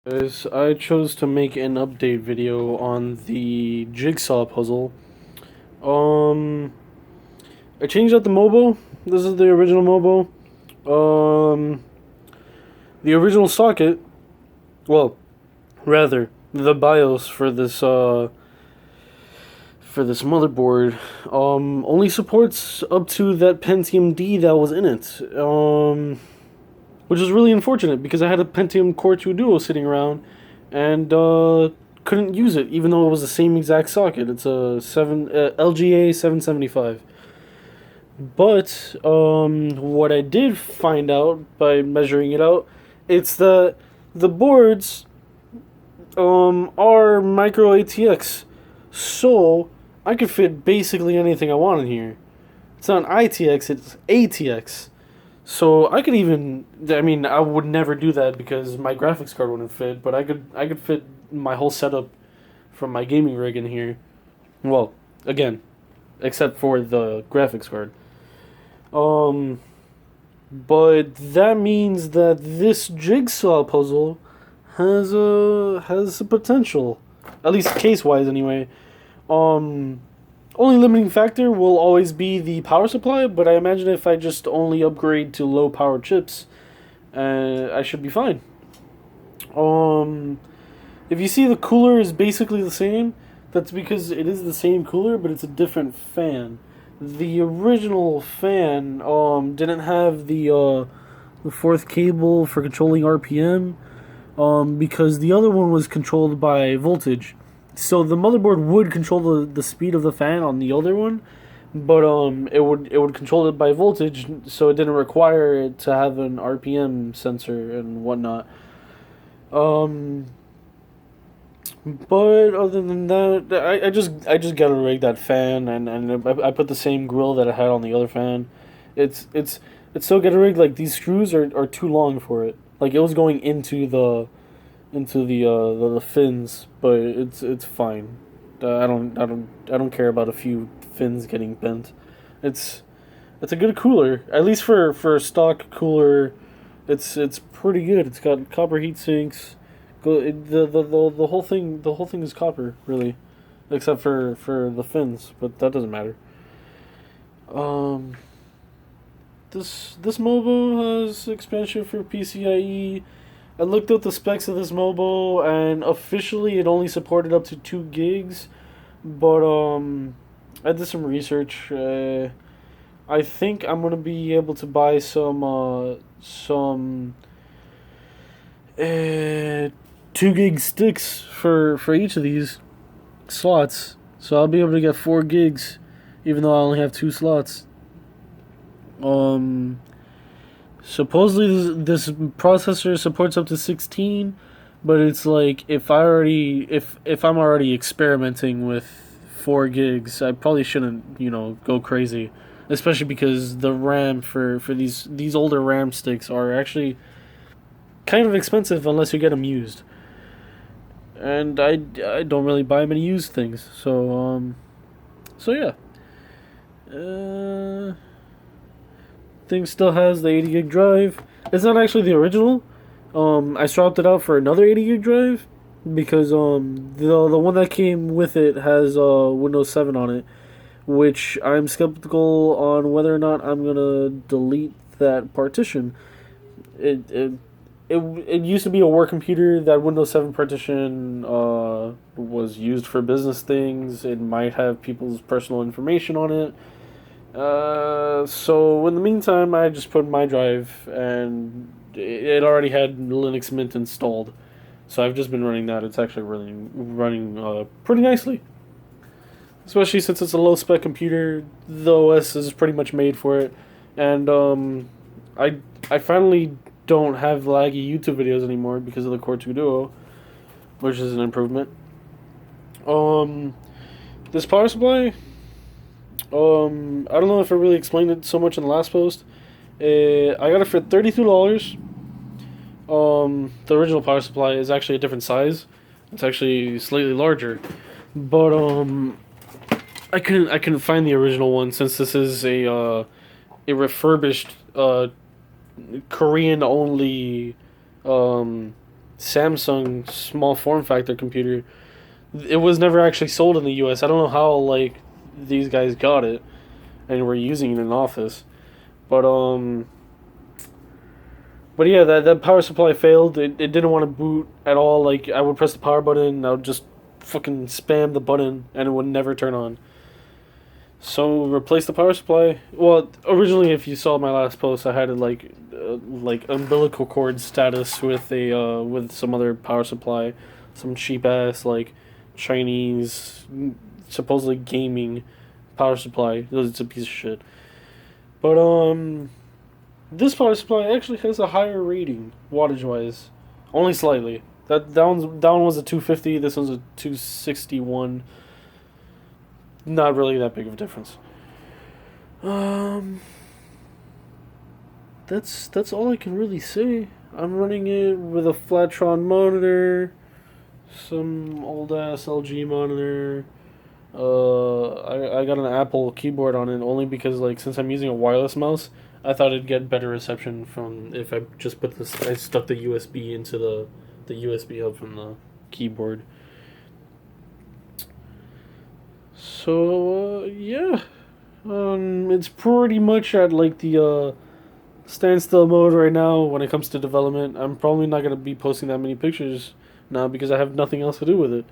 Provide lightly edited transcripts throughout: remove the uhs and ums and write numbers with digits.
Guys, I chose to make an update video on the jigsaw puzzle. Um, I changed out the mobo. This is the original mobo. Um, the original socket. Well, rather the BIOS for this motherboard. Only supports up to that Pentium D that was in it. Which is really unfortunate because I had a Pentium Core 2 Duo sitting around and couldn't use it, even though it was the same exact socket. It's a LGA 775. But what I did find out by measuring it out, it's that the boards are micro ATX, so I could fit basically anything I want in here. It's not ITX, it's ATX. So I could even, I mean, I would never do that because my graphics card wouldn't fit, but I could fit my whole setup from my gaming rig in here. Well, again, except for the graphics card. Um, but that means that this jigsaw puzzle has a potential, at least case wise anyway. Um, Only limiting factor will always be the power supply, but I imagine if I just only upgrade to low power chips, I should be fine. Um, if you see the cooler is basically the same, that's because it is the same cooler, but it's a different fan. The original fan didn't have the fourth cable for controlling RPM, because the other one was controlled by voltage. So the motherboard would control the speed of the fan on the other one, but it would control it by voltage, so it didn't require it to have an RPM sensor and whatnot. Um, but other than that, I just gotta rig that fan, and I put the same grill that I had on the other fan. It's so gotta rig, like these screws are too long for it. Like it was going into the fins, but it's fine. I don't care about a few fins getting bent. It's it's a good cooler, at least for a stock cooler. It's pretty good. It's got copper heat sinks. The whole thing is copper, really, except for the fins, but that doesn't matter. Um, this mobile has expansion for PCIe. I looked up the specs of this mobile, and officially it only supported up to 2 gigs. But I did some research. I think I'm gonna be able to buy some 2 gig sticks for each of these slots. So I'll be able to get 4 gigs, even though I only have 2 slots. Um, Supposedly this processor supports up to 16, but it's like if I'm already experimenting with 4 gigs, I probably shouldn't, go crazy, especially because the RAM for these older RAM sticks are actually kind of expensive unless you get them used, and I don't really buy many used things, so yeah. Uh, Thing still has the 80 gig drive. It's not actually the original. I swapped it out for another 80 gig drive because the one that came with it has Windows 7 on it, which I'm skeptical on whether or not I'm gonna delete that partition. It it it used to be a work computer. That Windows 7 partition was used for business things. It might have people's personal information on it. So in the meantime, I just put my drive, and it already had Linux Mint installed. So I've just been running that. It's actually really running pretty nicely, especially since it's a low spec computer. The OS is pretty much made for it, and I I finally don't have laggy YouTube videos anymore because of the Core 2 Duo, which is an improvement. Um, this power supply. I don't know if I really explained it so much in the last post. I got it for $32. The original power supply is actually a different size. It's actually slightly larger, but I couldn't find the original one since this is a refurbished Korean only um Samsung small form factor computer. It was never actually sold in the U.S. I don't know how like these guys got it and were using it in office, but But yeah, that power supply failed. It didn't want to boot at all. Like I would press the power button, and I would just fucking spam the button, and it would never turn on. So replace the power supply. Well, originally, if you saw my last post, I had it like umbilical cord status with a with some other power supply, some cheap ass like Chinese, supposedly gaming power supply. It's a piece of shit. But this power supply actually has a higher rating wattage wise, only slightly. That one was a 250. This one's a 261. Not really that big of a difference. Um, that's all I can really say. I'm running it with a Flatron monitor, some old ass LG monitor. I got an Apple keyboard on it only because like since I'm using a wireless mouse, I thought it'd get better reception from if I just put this. I stuck the USB into the USB hub from the keyboard. So yeah, it's pretty much at like the standstill mode right now when it comes to development. I'm probably not gonna be posting that many pictures now because I have nothing else to do with it.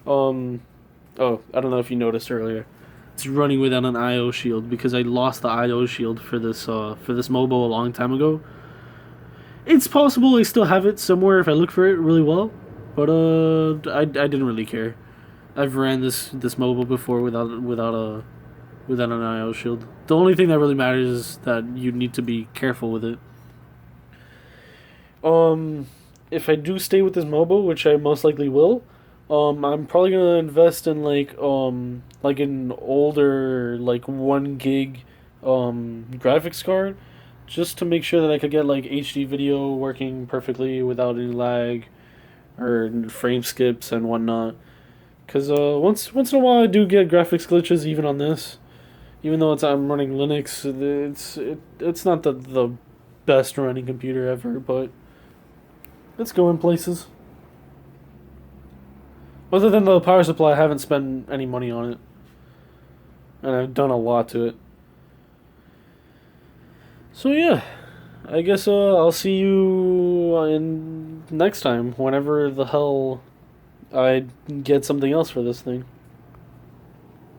Um, oh, I don't know if you noticed earlier. It's running without an I/O shield because I lost the I/O shield for this mobile a long time ago. It's possible I still have it somewhere if I look for it really well, but I didn't really care. I've ran this mobile before without an I/O shield. The only thing that really matters is that you need to be careful with it. Um, if I do stay with this mobile, which I most likely will, I'm probably gonna invest in like an older like 1 gig graphics card, just to make sure that I could get like HD video working perfectly without any lag or frame skips and whatnot. Cause once in a while I do get graphics glitches even on this, even though I'm running Linux. It's not the best running computer ever, but it's going places. Other than the power supply, I haven't spent any money on it, and I've done a lot to it. So yeah, I guess I'll see you in next time whenever the hell I get something else for this thing.